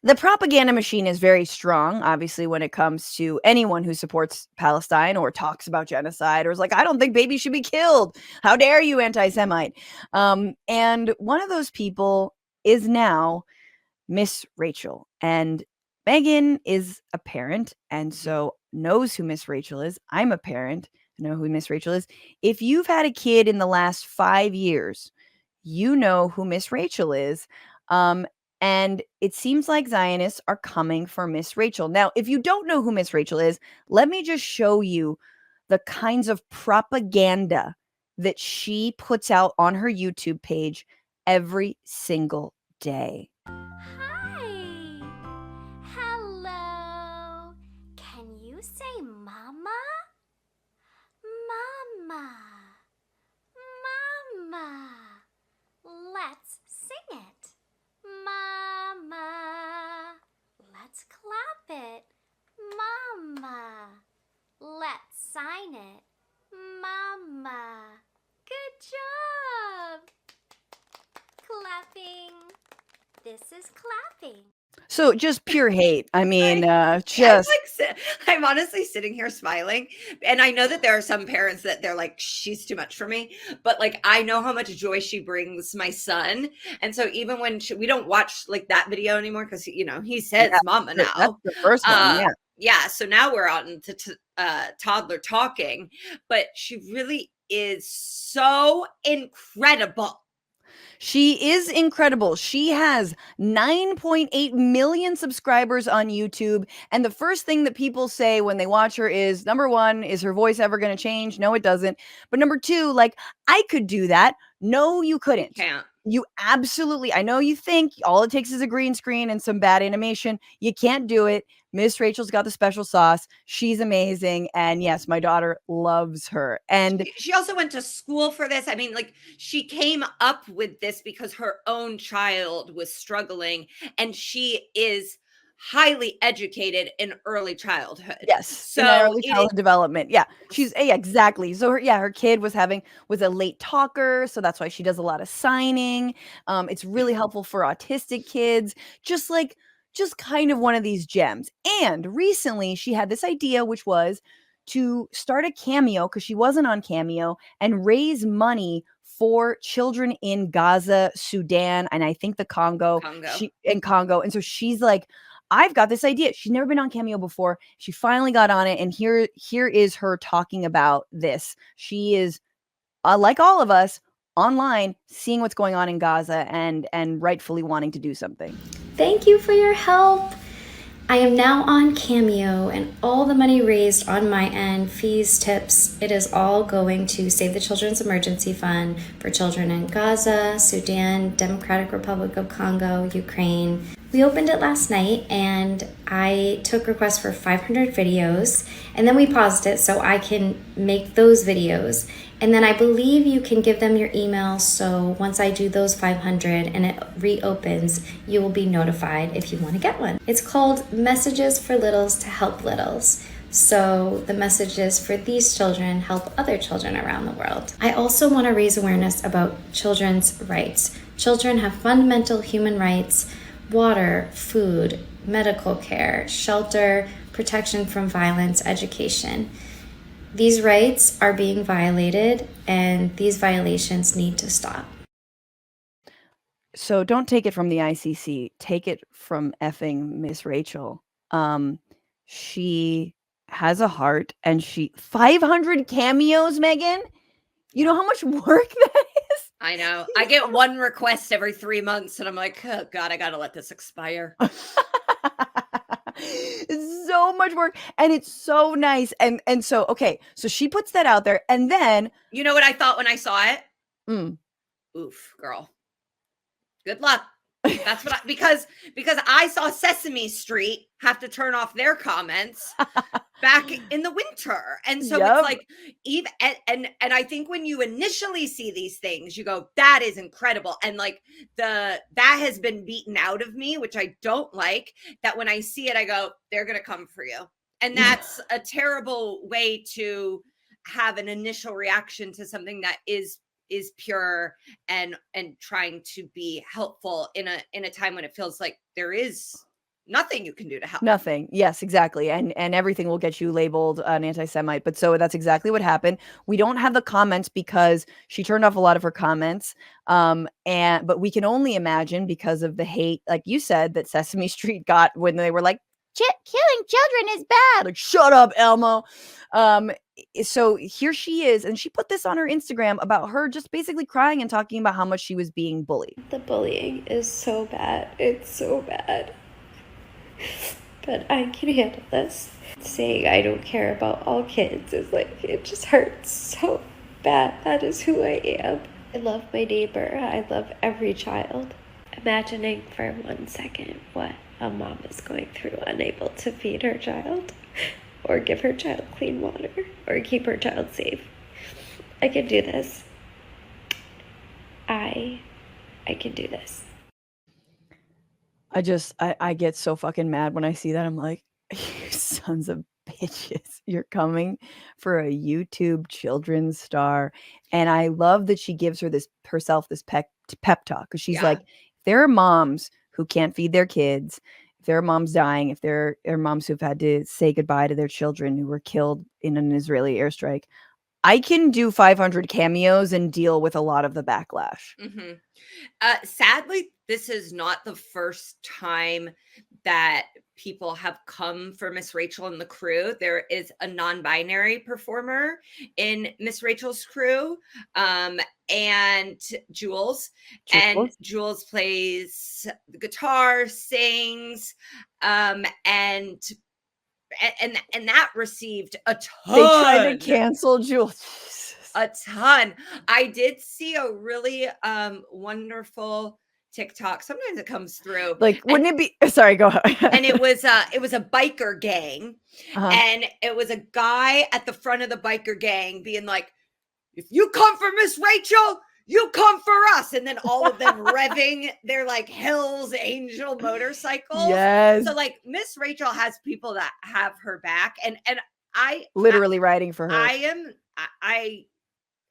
The propaganda machine is very strong, obviously, when it comes to anyone who supports Palestine or talks about genocide or is like, I don't think babies should be killed. How dare you, anti-Semite? And one of those people is now Miss Rachel. And Megan is a parent and so knows who Miss Rachel is. I'm a parent, I know who Miss Rachel is. If you've had a kid in the last 5 years, you know who Miss Rachel is. Um, and it seems like Zionists are coming for Miss Rachel. Now, if you don't know who Miss Rachel is, let me just show you the kinds of propaganda that she puts out on her YouTube page every single day. Hi. Hello. Can you say mama? Mama. Mama. Let's sing it. Mama. Let's clap it. Mama. Let's sign it. Mama. Good job. Clapping. This is clapping. So just pure hate. I mean, I'm honestly sitting here smiling, and I know that there are some parents that they're like, she's too much for me, but like I know how much joy she brings my son, and so even when we don't watch like that video anymore because he says mama now. That's the first one, yeah. Yeah, so now we're on to toddler talking, but she really is so incredible. She is incredible. She has 9.8 million subscribers on YouTube. And the first thing that people say when they watch her is, number one, is her voice ever going to change? No, it doesn't. But number two, like, I could do that. No, you couldn't. Can't. You absolutely, I know you think all it takes is a green screen and some bad animation. You can't do it. Miss Rachel's got the special sauce. She's amazing. And yes, my daughter loves her. And she also went to school for this. I mean, like, she came up with this because her own child was struggling, and she is highly educated in early childhood. yes, So in early childhood development. Yeah, she's exactly. So her kid was a late talker, so that's why she does a lot of signing. It's really helpful for autistic kids. Just kind of one of these gems. And recently, she had this idea, which was to start a Cameo because she wasn't on Cameo and raise money for children in Gaza, Sudan, and I think the Congo. Congo. And so she's like, I've got this idea. She's never been on Cameo before. She finally got on it. And here is her talking about this. She is, like all of us, online, seeing what's going on in Gaza and rightfully wanting to do something. Thank you for your help. I am now on Cameo, and all the money raised on my end, fees, tips, it is all going to Save the Children's Emergency Fund for children in Gaza, Sudan, Democratic Republic of Congo, Ukraine. We opened it last night, and I took requests for 500 videos, and then we paused it so I can make those videos. And then I believe you can give them your email, so once I do those 500 and it reopens, you will be notified if you want to get one. It's called Messages for Littles to Help Littles. So the messages for these children help other children around the world. I also want to raise awareness about children's rights. Children have fundamental human rights: water, food, medical care, shelter, protection from violence, education. These rights are being violated, and these violations need to stop. So don't take it from the ICC. Take it from effing Miss Rachel. She has a heart, and 500 cameos, Megan? You know how much work that is? I know. I get one request every 3 months, and I'm like, oh God, I got to let this expire. It's so much work, and it's so nice. And so, okay, so she puts that out there, and then you know what I thought when I saw it? Oof, girl. Good luck. That's what because I saw Sesame Street have to turn off their comments back in the winter. And so it's like, even and I think when you initially see these things, you go, that is incredible. And like that has been beaten out of me, which I don't like, that when I see it, I go, they're gonna come for you. And that's a terrible way to have an initial reaction to something that is pure and trying to be helpful in a time when it feels like there is nothing you can do to help. Nothing. Yes, exactly. And everything will get you labeled an anti-Semite. But so that's exactly what happened. We don't have the comments because she turned off a lot of her comments. But we can only imagine because of the hate, like you said, that Sesame Street got when they were like, killing children is bad. Like, shut up, Elmo. So here she is, and she put this on her Instagram about her just basically crying and talking about how much she was being bullied. The bullying is so bad. It's so bad. But I can handle this. Saying I don't care about all kids is like, it just hurts so bad. That is who I am. I love my neighbor. I love every child. Imagining for 1 second what a mom is going through, unable to feed her child, or give her child clean water, or keep her child safe. I can do this. I can do this. I get so fucking mad when I see that. I'm like, you sons of bitches, you're coming for a YouTube children's star. And I love that she gives herself this pep talk, because she's like, there are moms who can't feed their kids, if there are moms dying, if there are moms who've had to say goodbye to their children who were killed in an Israeli airstrike, I can do 500 cameos and deal with a lot of the backlash. Mm-hmm. Sadly, this is not the first time that people have come for Miss Rachel and the crew. There is a non-binary performer in Miss Rachel's crew, and Jules. And Jules plays the guitar, sings, and that received a ton. They tried to cancel Jules. A ton. I did see a really wonderful TikTok. Sometimes it comes through. Like, wouldn't it be? Sorry, go ahead. And it was a biker gang, and it was a guy at the front of the biker gang being like, "If you come for Miss Rachel, you come for us." And then all of them revving their like Hell's Angel motorcycles. Yes. So like Miss Rachel has people that have her back, and I literally riding for her. I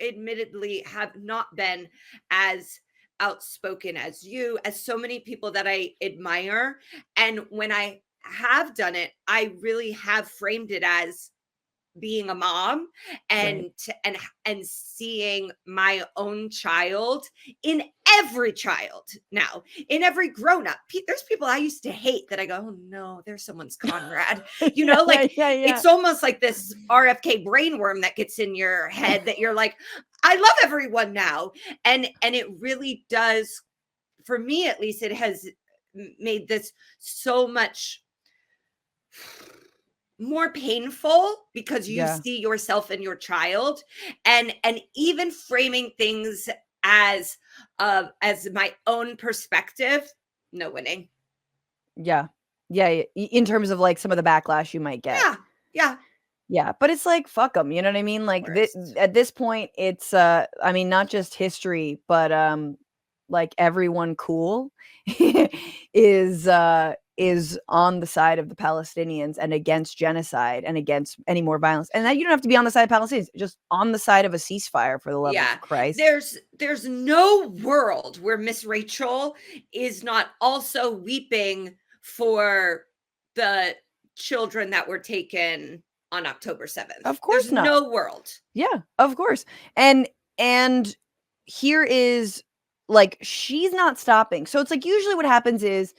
admittedly have not been as outspoken as you, as so many people that I admire. And when I have done it, I really have framed it as being a mom and and seeing my own child in every child now, in every grown-up. There's people I used to hate that I go, oh no, there's someone's Conrad. You know, like it's almost like this RFK brainworm that gets in your head that you're like, I love everyone now. And it really does, for me at least, it has made this so much more painful, because you see yourself and your child, and even framing things as my own perspective, no winning. Yeah, in terms of like some of the backlash you might get. Yeah, but it's like, fuck them, you know what I mean? Like at this point, it's I mean, not just history, but like everyone cool is on the side of the Palestinians and against genocide and against any more violence. And that you don't have to be on the side of Palestinians, just on the side of a ceasefire, for the love of Christ. There's no world where Miss Rachel is not also weeping for the children that were taken on October 7th. Of course There's not. no world. Yeah, of course. And here is like, she's not stopping. So it's like, usually what happens is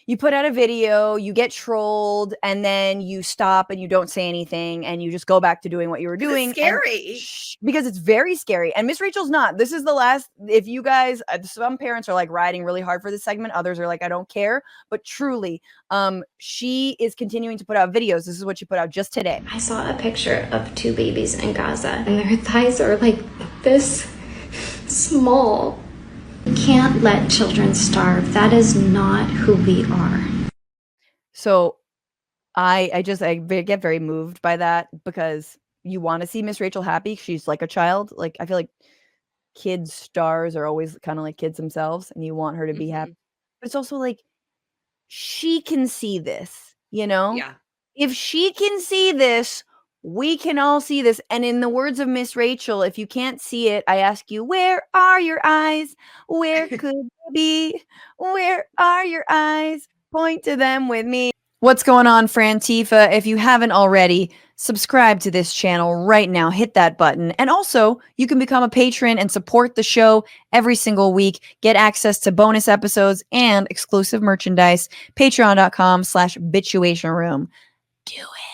you put out a video, you get trolled, and then you stop and you don't say anything and you just go back to doing what you were doing. It's scary. Because it's very scary. And Miss Rachel's not. This is the last, if you guys, some parents are like riding really hard for this segment. Others are like, I don't care. But truly, she is continuing to put out videos. This is what she put out just today. I saw a picture of 2 babies in Gaza, and their thighs are like this small. You can't let children starve. That is not who we are. So I get very moved by that, because you want to see Miss Rachel happy. She's like a child. Like, I feel like kids stars are always kind of like kids themselves, and you want her to be happy. But it's also like, she can see this, you know? Yeah. If she can see this, we can all see this. And in the words of Miss Rachel, if you can't see it, I ask you, where are your eyes? Where could they be? Where are your eyes? Point to them with me. What's going on, Frantifa? If you haven't already, subscribe to this channel right now. Hit that button. And also, you can become a patron and support the show every single week. Get access to bonus episodes and exclusive merchandise. Patreon.com/bitchuation room. Do it.